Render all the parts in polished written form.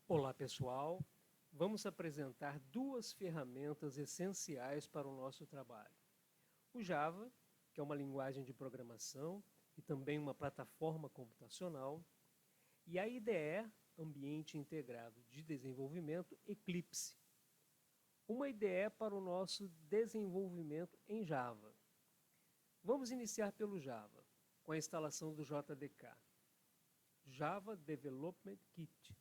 Olá, pessoal. Vamos apresentar duas ferramentas essenciais para o nosso trabalho. O Java, que é uma linguagem de programação e também uma plataforma computacional, e a IDE, Ambiente Integrado de Desenvolvimento, Eclipse, uma IDE para o nosso desenvolvimento em Java. Vamos iniciar pelo Java, com a instalação do JDK, Java Development Kit.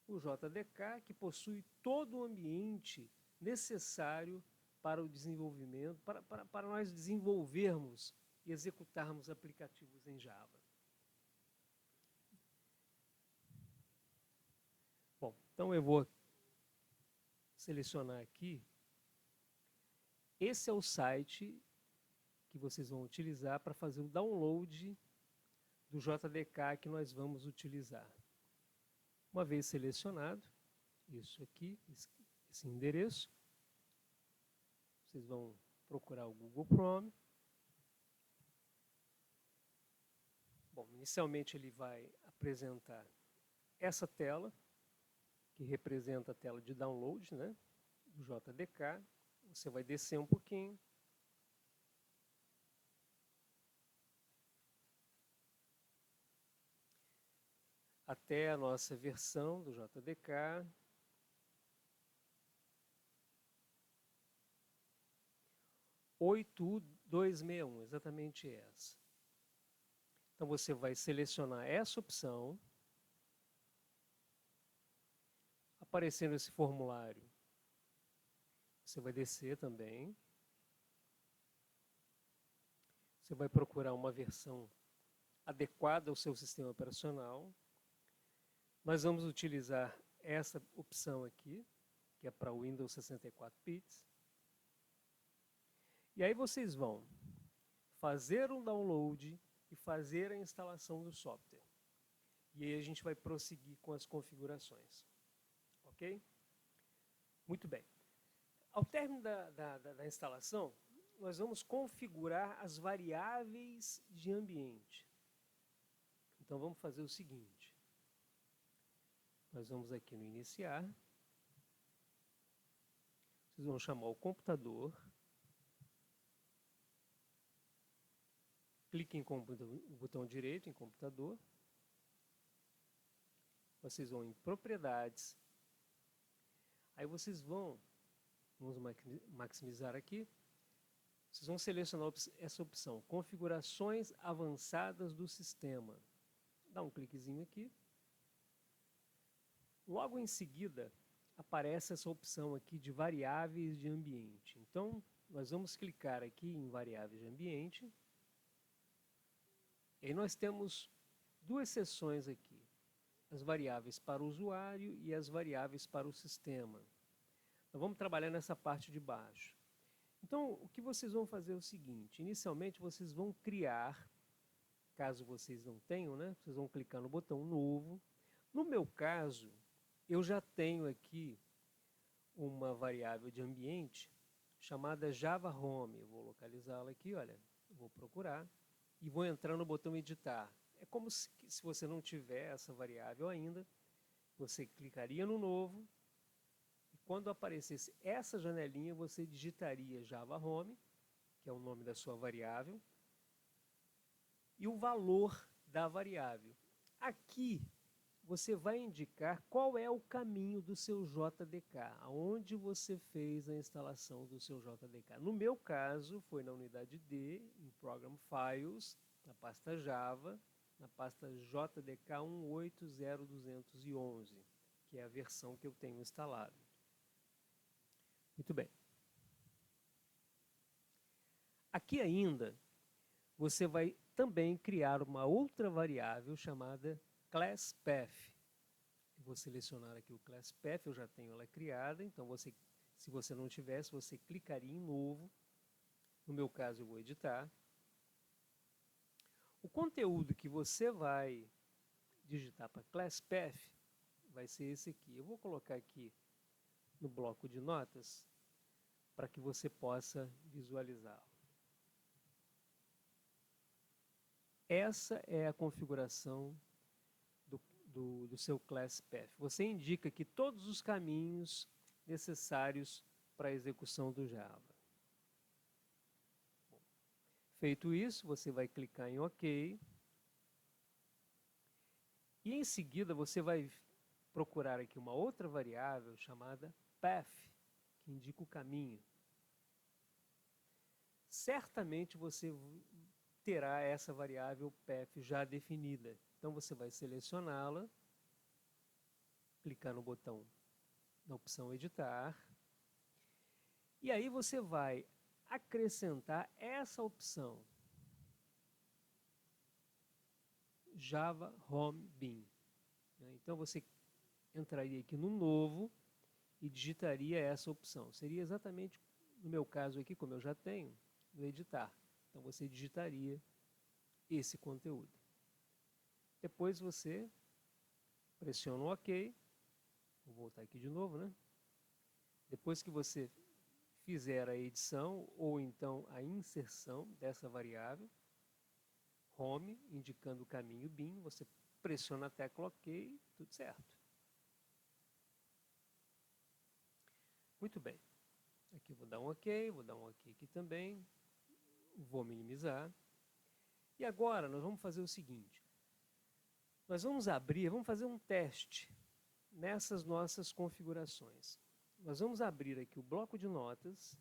O JDK, que possui todo o ambiente necessário para o desenvolvimento, para nós desenvolvermos e executarmos aplicativos em Java. Bom, então eu vou selecionar aqui. Esse é o site que vocês vão utilizar para fazer o download do JDK que nós vamos utilizar. Uma vez selecionado, isso aqui, esse endereço, vocês vão procurar o Google Chrome. Bom, inicialmente ele vai apresentar essa tela, que representa a tela de download, né, do JDK. Você vai descer um pouquinho. Até a nossa versão do JDK. (8.261), exatamente essa. Então você vai selecionar essa opção. Aparecendo esse formulário, você vai descer também. Você vai procurar uma versão adequada ao seu sistema operacional. Nós vamos utilizar essa opção aqui, que é para o Windows 64 bits. E aí vocês vão fazer um download e fazer a instalação do software. E aí a gente vai prosseguir com as configurações. Ok? Muito bem. Ao término da instalação, nós vamos configurar as variáveis de ambiente. Então vamos fazer o seguinte. Nós vamos aqui no iniciar. Vocês vão chamar o computador. Cliquem com o botão direito em computador. Vocês vão em propriedades. Aí vocês vamos maximizar aqui. Vocês vão selecionar essa opção, configurações avançadas do sistema. Dá um cliquezinho aqui. Logo em seguida, aparece essa opção aqui de variáveis de ambiente. Então, nós vamos clicar aqui em variáveis de ambiente. E aí nós temos duas seções aqui. As variáveis para o usuário e as variáveis para o sistema. Nós vamos trabalhar nessa parte de baixo. Então, o que vocês vão fazer é o seguinte. Inicialmente, vocês vão criar, caso vocês não tenham, né? Vocês vão clicar no botão novo. No meu caso, eu já tenho aqui uma variável de ambiente chamada Java Home. Eu vou localizá-la aqui, olha, vou procurar e vou entrar no botão editar. É como se você não tiver essa variável ainda, você clicaria no novo e quando aparecesse essa janelinha, você digitaria Java Home, que é o nome da sua variável, e o valor da variável. Aqui você vai indicar qual é o caminho do seu JDK, aonde você fez a instalação do seu JDK. No meu caso, foi na unidade D, em Program Files, na pasta Java, na pasta JDK 180.211, que é a versão que eu tenho instalado. Muito bem. Aqui ainda, você vai também criar uma outra variável chamada ClassPath. Eu vou selecionar aqui o ClassPath, eu já tenho ela criada, então se você não tivesse, você clicaria em novo. No meu caso, eu vou editar. O conteúdo que você vai digitar para ClassPath vai ser esse aqui. Eu vou colocar aqui no bloco de notas para que você possa visualizá-lo. Essa é a configuração do seu class path. Você indica aqui todos os caminhos necessários para a execução do Java. Bom, feito isso, você vai clicar em OK. E em seguida você vai procurar aqui uma outra variável chamada path, que indica o caminho. Certamente você terá essa variável path já definida. Então você vai selecioná-la, clicar no botão na opção editar, e aí você vai acrescentar essa opção Java Home Bin. Então você entraria aqui no novo e digitaria essa opção. Seria exatamente, no meu caso aqui, como eu já tenho, no editar. Então você digitaria esse conteúdo. Depois você pressiona o OK. Vou voltar aqui de novo, né? Depois que você fizer a edição ou então a inserção dessa variável, home, indicando o caminho bin, você pressiona a tecla OK, tudo certo. Muito bem. Aqui vou dar um OK, vou dar um OK aqui também. Vou minimizar. E agora nós vamos fazer o seguinte. Nós vamos abrir, vamos fazer um teste nessas nossas configurações. Nós vamos abrir aqui o bloco de notas.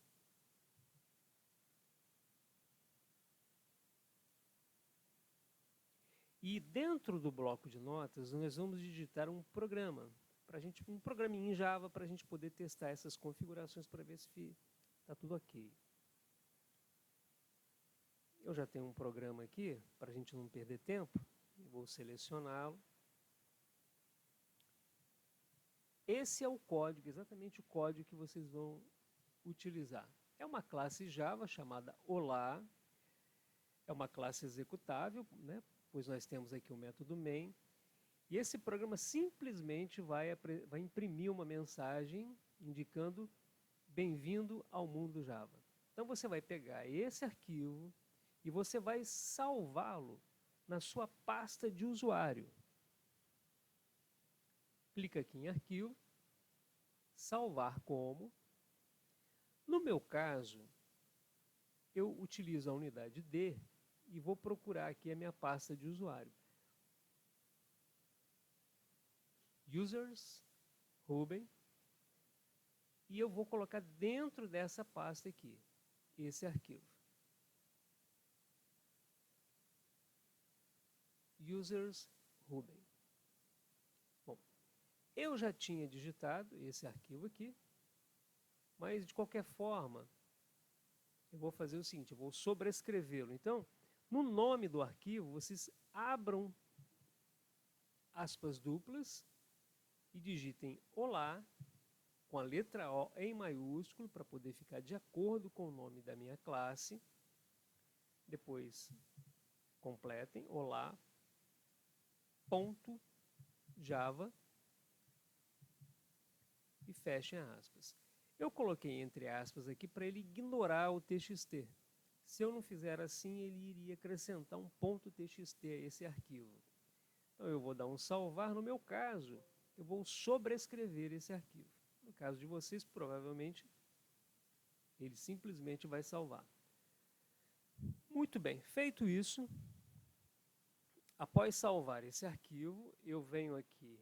E dentro do bloco de notas, nós vamos digitar um programa, um programinha em Java para a gente poder testar essas configurações para ver se está tudo ok. Eu já tenho um programa aqui, para a gente não perder tempo, vou selecioná-lo. Esse é o código, exatamente o código que vocês vão utilizar. É uma classe Java chamada Olá, é uma classe executável, né? Pois nós temos aqui o método main, e esse programa simplesmente vai imprimir uma mensagem indicando bem-vindo ao mundo Java. Então você vai pegar esse arquivo e você vai salvá-lo na sua pasta de usuário. Clica aqui em arquivo, salvar como. No meu caso, eu utilizo a unidade D e vou procurar aqui a minha pasta de usuário. Users, Ruben, e eu vou colocar dentro dessa pasta aqui, esse arquivo. Users, Ruben. Bom, eu já tinha digitado esse arquivo aqui, mas de qualquer forma, eu vou fazer o seguinte, eu vou sobrescrevê-lo. Então, no nome do arquivo, vocês abram aspas duplas e digitem Olá, com a letra O em maiúsculo, para poder ficar de acordo com o nome da minha classe. Depois, completem Olá, ponto, Java, e fechem aspas. Eu coloquei entre aspas aqui para ele ignorar o TXT. Se eu não fizer assim, ele iria acrescentar um ponto .txt a esse arquivo. Então eu vou dar um salvar. No meu caso, eu vou sobrescrever esse arquivo. No caso de vocês, provavelmente, ele simplesmente vai salvar. Muito bem, feito isso, após salvar esse arquivo, eu venho aqui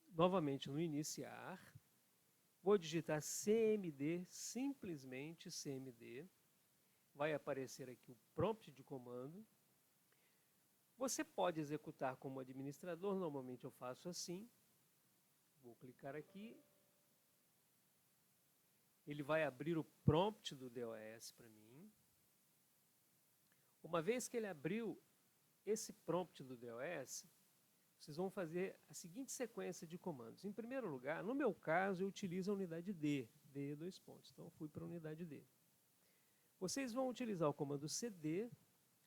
novamente no iniciar, vou digitar cmd, simplesmente cmd, vai aparecer aqui o prompt de comando. Você pode executar como administrador, normalmente eu faço assim, vou clicar aqui, ele vai abrir o prompt do DOS para mim. Uma vez que ele abriu esse prompt do DOS, vocês vão fazer a seguinte sequência de comandos. Em primeiro lugar, no meu caso, eu utilizo a unidade D, D dois pontos, então eu fui para a unidade D. Vocês vão utilizar o comando cd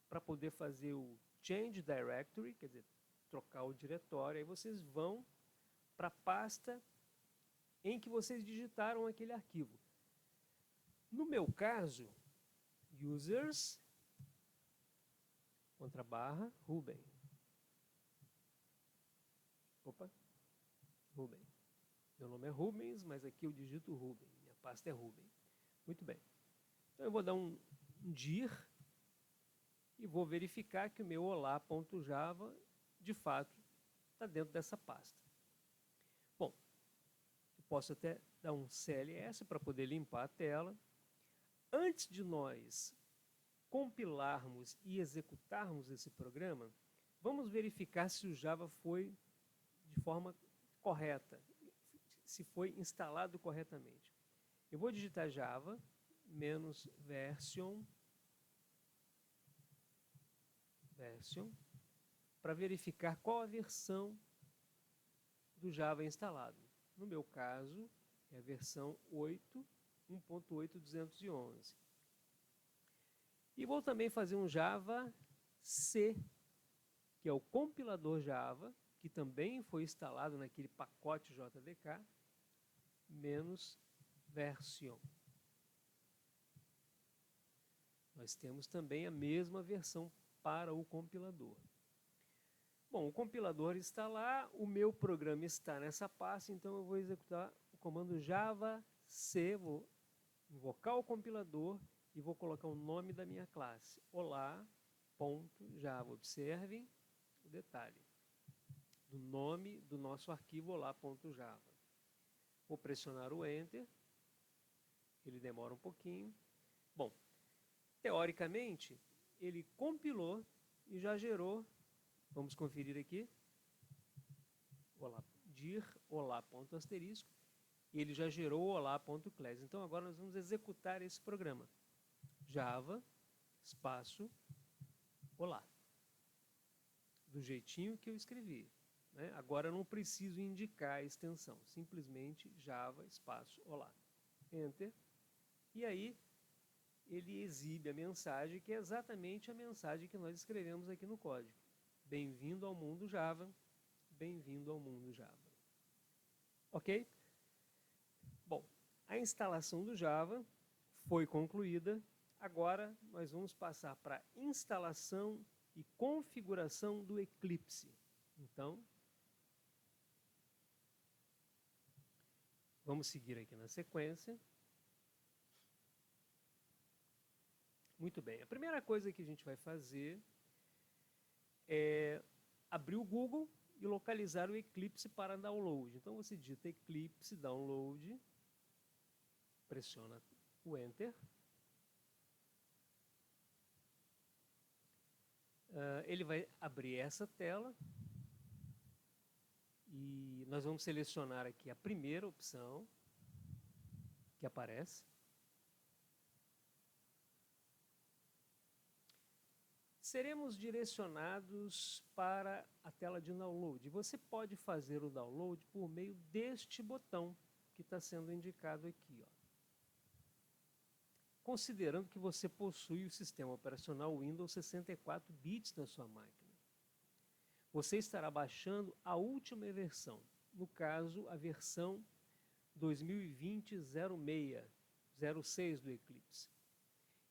para poder fazer o change directory, quer dizer, trocar o diretório, aí vocês vão para a pasta em que vocês digitaram aquele arquivo. No meu caso, users, _, Ruben. Opa, Rubem. Meu nome é Rubens, mas aqui eu digito Rubem. Minha pasta é Rubem. Muito bem. Então eu vou dar um dir e vou verificar que o meu olá.java de fato está dentro dessa pasta. Bom, eu posso até dar um CLS para poder limpar a tela. Antes de nós compilarmos e executarmos esse programa, vamos verificar se o Java foi de forma correta, se foi instalado corretamente. Eu vou digitar Java -version para verificar qual a versão do Java instalado. No meu caso, é a versão 1.8.211. E vou também fazer um Java C, que é o compilador Java, que também foi instalado naquele pacote JDK, -version. Nós temos também a mesma versão para o compilador. Bom, o compilador está lá, o meu programa está nessa pasta, então eu vou executar o comando Java C, vou invocar o compilador e vou colocar o nome da minha classe, olá.java. Observem o detalhe do nome do nosso arquivo olá.java. Vou pressionar o Enter, ele demora um pouquinho. Bom, teoricamente, ele compilou e já gerou, vamos conferir aqui, dir olá.asterisco, e ele já gerou olá.class. Então agora nós vamos executar esse programa. Java, espaço, olá. Do jeitinho que eu escrevi. Né? Agora eu não preciso indicar a extensão, simplesmente Java, espaço, olá. Enter. E aí ele exibe a mensagem, que é exatamente a mensagem que nós escrevemos aqui no código. Bem-vindo ao mundo Java, bem-vindo ao mundo Java. Ok? Bom, a instalação do Java foi concluída. Agora nós vamos passar para a instalação e configuração do Eclipse. Então, vamos seguir aqui na sequência. Muito bem, a primeira coisa que a gente vai fazer é abrir o Google e localizar o Eclipse para download. Então você digita Eclipse download, pressiona o Enter. Ele vai abrir essa tela e nós vamos selecionar aqui a primeira opção que aparece. Seremos direcionados para a tela de download. Você pode fazer o download por meio deste botão que está sendo indicado aqui. Ó. Considerando que você possui o sistema operacional Windows 64 bits na sua máquina. Você estará baixando a última versão, no caso a versão 2020-06 do Eclipse.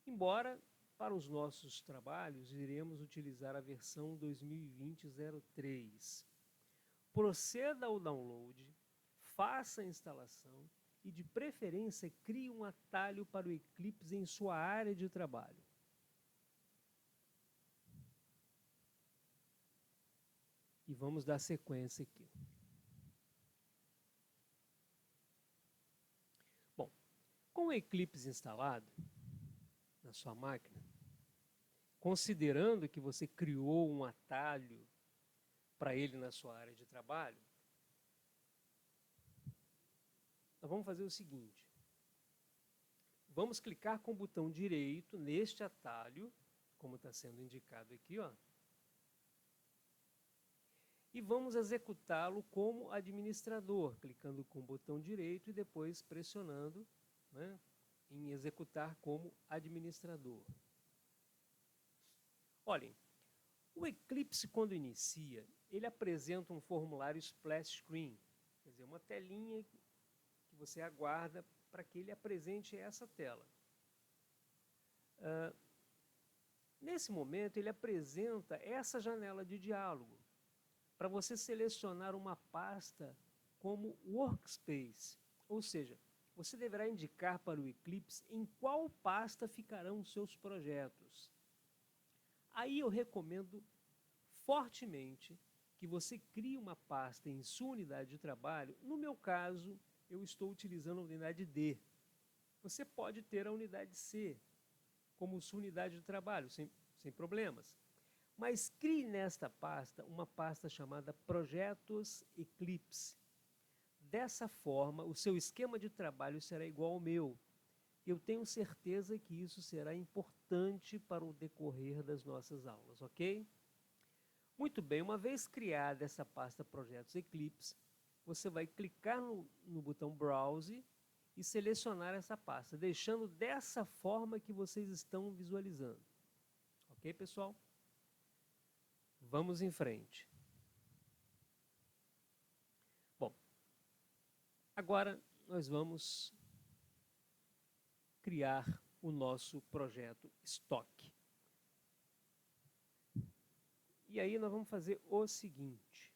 Embora para os nossos trabalhos, iremos utilizar a versão 2020-03. Proceda ao download, faça a instalação e, de preferência, crie um atalho para o Eclipse em sua área de trabalho. E vamos dar sequência aqui. Bom, com o Eclipse instalado na sua máquina, considerando que você criou um atalho para ele na sua área de trabalho, nós vamos fazer o seguinte. Vamos clicar com o botão direito neste atalho, como está sendo indicado aqui, ó, e vamos executá-lo como administrador, clicando com o botão direito e depois pressionando, né, em executar como administrador. Olhem, o Eclipse, quando inicia, ele apresenta um formulário splash screen, quer dizer, uma telinha que você aguarda para que ele apresente essa tela. Nesse momento, ele apresenta essa janela de diálogo, para você selecionar uma pasta como Workspace, ou seja, você deverá indicar para o Eclipse em qual pasta ficarão os seus projetos. Aí eu recomendo fortemente que você crie uma pasta em sua unidade de trabalho. No meu caso, eu estou utilizando a unidade D. Você pode ter a unidade C como sua unidade de trabalho, sem problemas. Mas crie nesta pasta uma pasta chamada Projetos Eclipse. Dessa forma, o seu esquema de trabalho será igual ao meu. Eu tenho certeza que isso será importante para o decorrer das nossas aulas, ok? Muito bem, uma vez criada essa pasta Projetos Eclipse, você vai clicar no botão Browse e selecionar essa pasta, deixando dessa forma que vocês estão visualizando. Ok, pessoal? Vamos em frente. Bom, agora nós vamos criar o nosso projeto estoque. E aí nós vamos fazer o seguinte.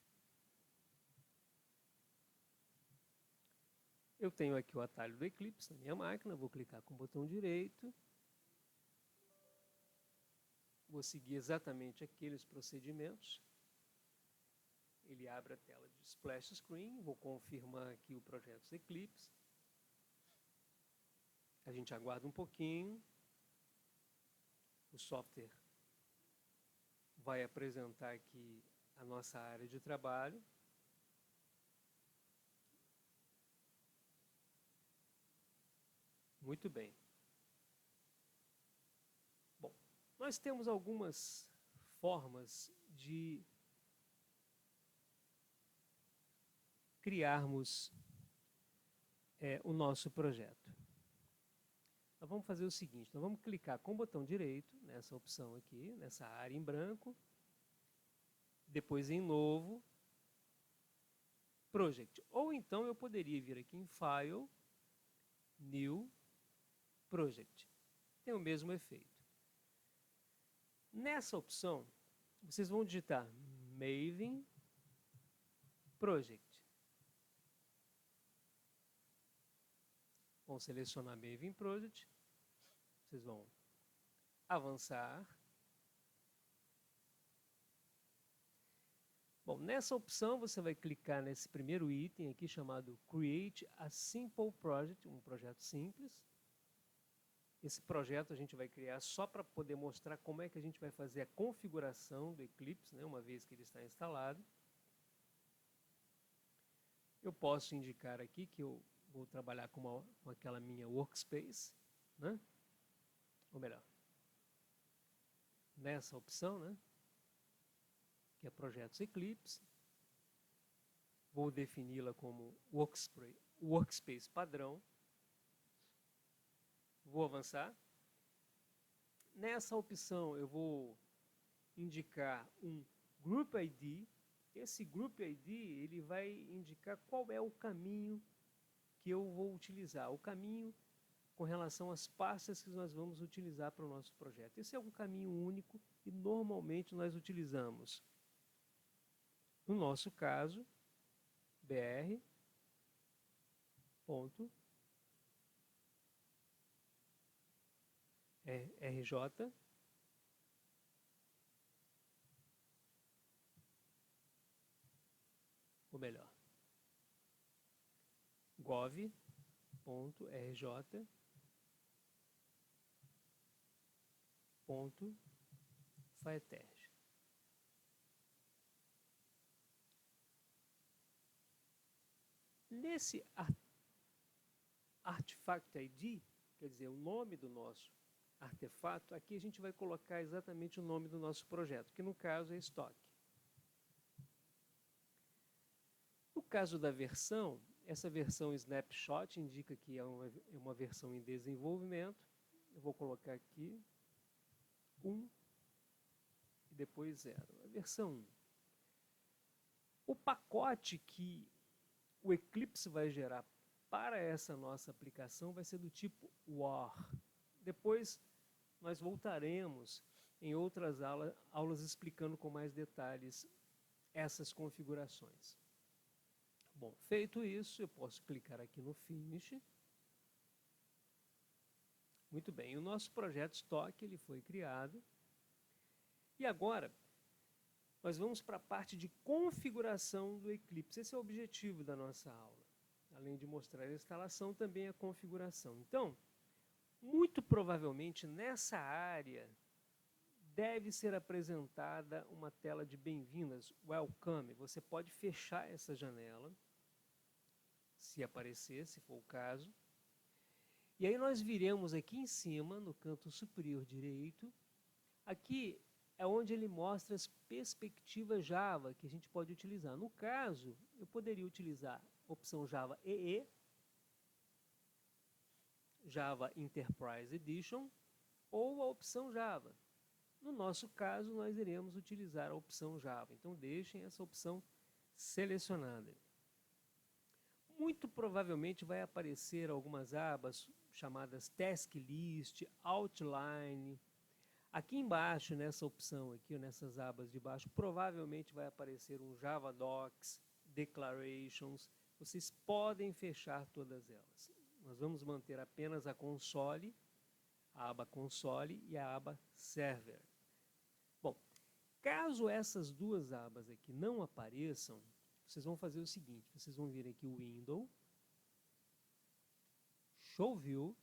Eu tenho aqui o atalho do Eclipse na minha máquina, vou clicar com o botão direito. Vou seguir exatamente aqueles procedimentos. Ele abre a tela de Splash Screen, vou confirmar aqui o projeto Eclipse. A gente aguarda um pouquinho. O software vai apresentar aqui a nossa área de trabalho. Muito bem. Bom, nós temos algumas formas de criarmos o nosso projeto. Nós vamos fazer o seguinte, nós vamos clicar com o botão direito nessa opção aqui, nessa área em branco, depois em Novo, Project. Ou então eu poderia vir aqui em File, New, Project. Tem o mesmo efeito. Nessa opção, vocês vão digitar Maven Project. Vão selecionar Maven Project. Vocês vão avançar. Bom, nessa opção você vai clicar nesse primeiro item aqui chamado Create a Simple Project, um projeto simples. Esse projeto a gente vai criar só para poder mostrar como é que a gente vai fazer a configuração do Eclipse, né, uma vez que ele está instalado. Eu posso indicar aqui que eu vou trabalhar com aquela minha workspace, né? Ou melhor, nessa opção, né? Que é Projetos Eclipse. Vou defini-la como workspace padrão. Vou avançar. Nessa opção eu vou indicar um Group ID. Esse Group ID ele vai indicar qual é o caminho que eu vou utilizar, o caminho com relação às pastas que nós vamos utilizar para o nosso projeto. Esse é um caminho único e normalmente nós utilizamos, no nosso caso, br. RJ, ou melhor, gov.rj.faeterj. Nesse Artifact ID, quer dizer, o nome do nosso artefato, aqui a gente vai colocar exatamente o nome do nosso projeto, que no caso é estoque. No caso da versão, essa versão snapshot indica que é uma versão em desenvolvimento. Eu vou colocar aqui 1 e depois 0. A versão 1. O pacote que o Eclipse vai gerar para essa nossa aplicação vai ser do tipo WAR. Depois nós voltaremos em outras aulas explicando com mais detalhes essas configurações. Bom, feito isso, eu posso clicar aqui no Finish. Muito bem, o nosso projeto Stock ele foi criado. E agora, nós vamos para a parte de configuração do Eclipse. Esse é o objetivo da nossa aula. Além de mostrar a instalação, também a configuração. Então, muito provavelmente nessa área deve ser apresentada uma tela de bem-vindas, Welcome. Você pode fechar essa janela, se aparecer, se for o caso. E aí nós viremos aqui em cima, no canto superior direito. Aqui é onde ele mostra as perspectivas Java que a gente pode utilizar. No caso, eu poderia utilizar a opção Java EE, Java Enterprise Edition ou a opção Java. No nosso caso, nós iremos utilizar a opção Java. Então, deixem essa opção selecionada. Muito provavelmente vai aparecer algumas abas chamadas Task List, Outline. Aqui embaixo, nessa opção aqui, nessas abas de baixo, provavelmente vai aparecer um Java Docs, Declarations. Vocês podem fechar todas elas. Nós vamos manter apenas a console, a aba console e a aba server. Bom, caso essas duas abas aqui não apareçam, vocês vão fazer o seguinte, vocês vão vir aqui o Window, Show View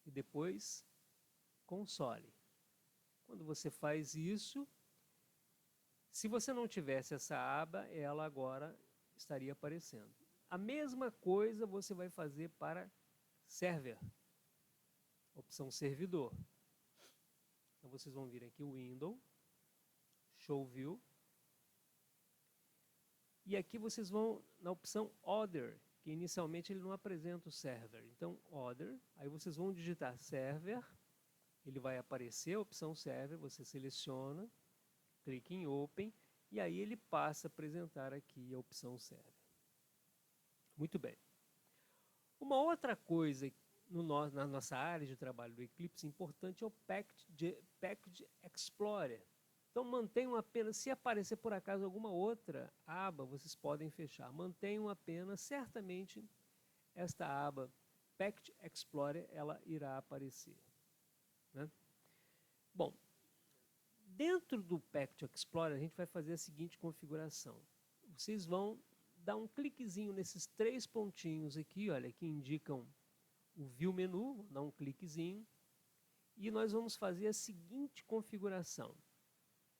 e depois Console. Quando você faz isso, se você não tivesse essa aba, ela agora estaria aparecendo. A mesma coisa você vai fazer para Server, opção Servidor. Então vocês vão vir aqui o Window, Show View, e aqui vocês vão na opção Other, que inicialmente ele não apresenta o server. Então, Other, aí vocês vão digitar Server, ele vai aparecer a opção Server, você seleciona, clique em Open, e aí ele passa a apresentar aqui a opção Server. Muito bem. Uma outra coisa na nossa área de trabalho do Eclipse importante é o Package Explorer. Então mantenham apenas, se aparecer por acaso alguma outra aba, vocês podem fechar. Mantenham apenas, certamente esta aba Package Explorer, ela irá aparecer. Né? Bom, dentro do Package Explorer a gente vai fazer a seguinte configuração. Vocês vão dar um cliquezinho nesses três pontinhos aqui, olha, que indicam o View Menu, vou dar um cliquezinho, e nós vamos fazer a seguinte configuração.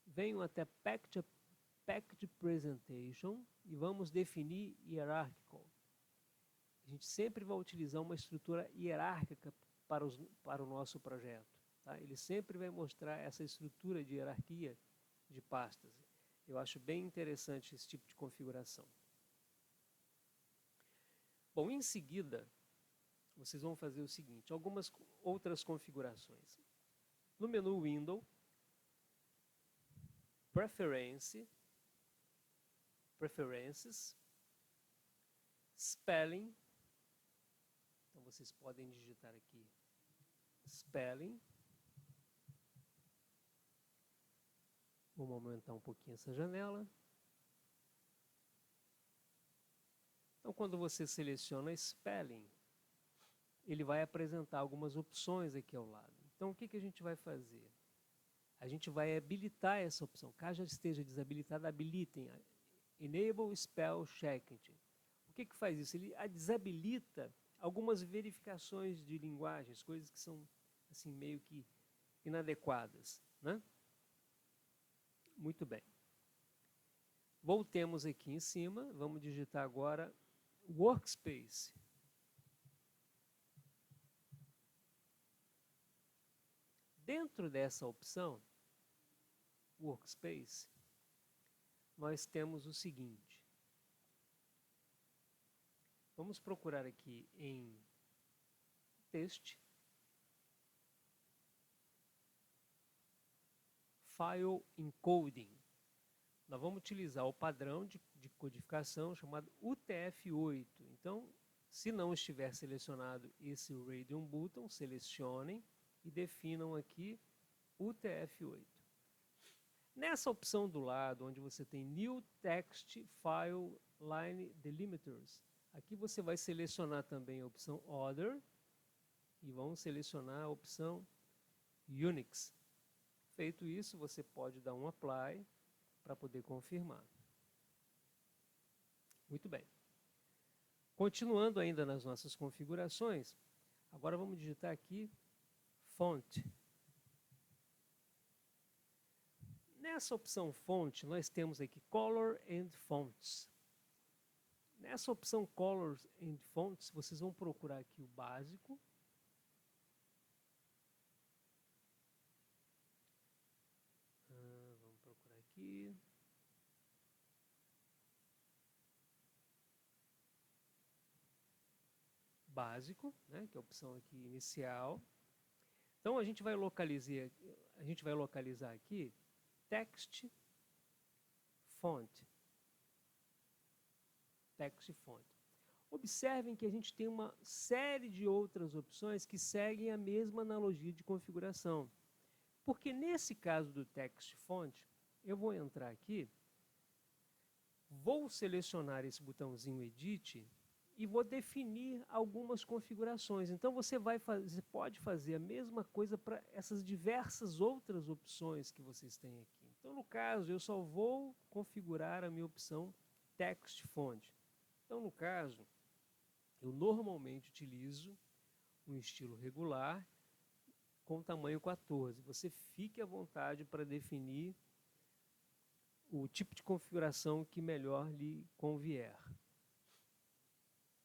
Venham até Package Presentation e vamos definir Hierarchical. A gente sempre vai utilizar uma estrutura hierárquica para o nosso projeto. Tá? Ele sempre vai mostrar essa estrutura de hierarquia de pastas. Eu acho bem interessante esse tipo de configuração. Bom, em seguida, vocês vão fazer o seguinte, algumas outras configurações. No menu Window, Preferences, Spelling, então vocês podem digitar aqui Spelling. Vamos aumentar um pouquinho essa janela. Então, quando você seleciona Spelling, ele vai apresentar algumas opções aqui ao lado. Então, o que a gente vai fazer? A gente vai habilitar essa opção. Caso já esteja desabilitada, habilitem. Enable Spell Checking. O que faz isso? Ele desabilita algumas verificações de linguagens, coisas que são assim, meio que inadequadas. Né? Muito bem. Voltemos aqui em cima, vamos digitar agora Workspace. Dentro dessa opção, Workspace, nós temos o seguinte. Vamos procurar aqui em Text, File Encoding. Nós vamos utilizar o padrão de codificação chamado UTF-8. Então, se não estiver selecionado esse Radeon Button, selecionem e definam aqui UTF-8. Nessa opção do lado, onde você tem New Text File Line Delimiters, aqui você vai selecionar também a opção Other e vamos selecionar a opção Unix. Feito isso, você pode dar um Apply para poder confirmar. Muito bem. Continuando ainda nas nossas configurações, agora vamos digitar aqui Font. Nessa opção Font, nós temos aqui Color and Fonts. Nessa opção Colors and Fonts, vocês vão procurar aqui o básico. Vamos procurar aqui. Básico, né, que é a opção aqui inicial. Então a gente vai localizar aqui Text Font. Text Font. Observem que a gente tem uma série de outras opções que seguem a mesma analogia de configuração. Porque nesse caso do Text Font, eu vou entrar aqui, vou selecionar esse botãozinho Edit e vou definir algumas configurações. Então você pode fazer a mesma coisa para essas diversas outras opções que vocês têm aqui. Então no caso eu só vou configurar a minha opção Text Font. Então no caso eu normalmente utilizo um estilo regular com tamanho 14. Você fique à vontade para definir o tipo de configuração que melhor lhe convier.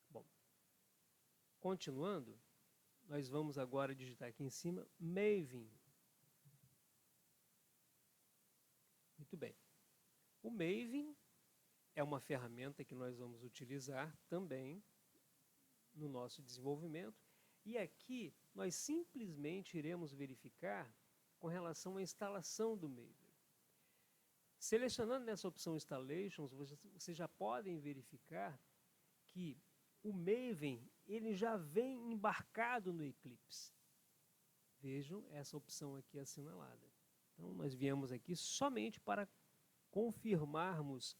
Bom, continuando, nós vamos agora digitar aqui em cima Maven. Muito bem. O Maven é uma ferramenta que nós vamos utilizar também no nosso desenvolvimento. E aqui nós simplesmente iremos verificar com relação à instalação do Maven. Selecionando nessa opção Installations, vocês já podem verificar que o Maven ele já vem embarcado no Eclipse. Vejam essa opção aqui assinalada. Então nós viemos aqui somente para confirmarmos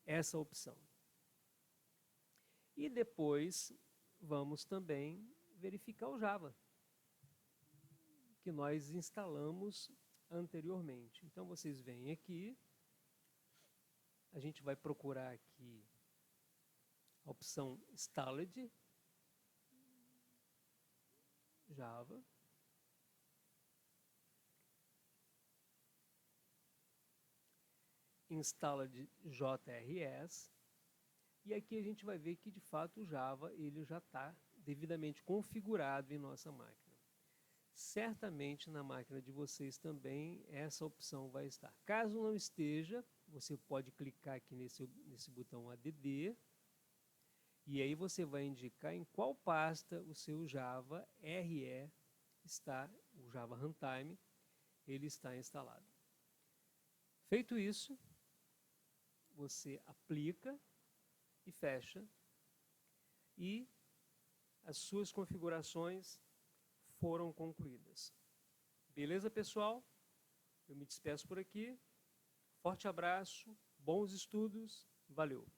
essa opção. E depois vamos também verificar o Java, que nós instalamos anteriormente. Então vocês vêm aqui, a gente vai procurar aqui a opção Installed Java. Installed JRS. E aqui a gente vai ver que de fato o Java ele já está devidamente configurado em nossa máquina. Certamente na máquina de vocês também essa opção vai estar. Caso não esteja, você pode clicar aqui nesse botão ADD e aí você vai indicar em qual pasta o seu Java RE está, o Java Runtime, ele está instalado. Feito isso, você aplica e fecha e as suas configurações foram concluídas. Beleza, pessoal? Eu me despeço por aqui. Forte abraço, bons estudos, valeu!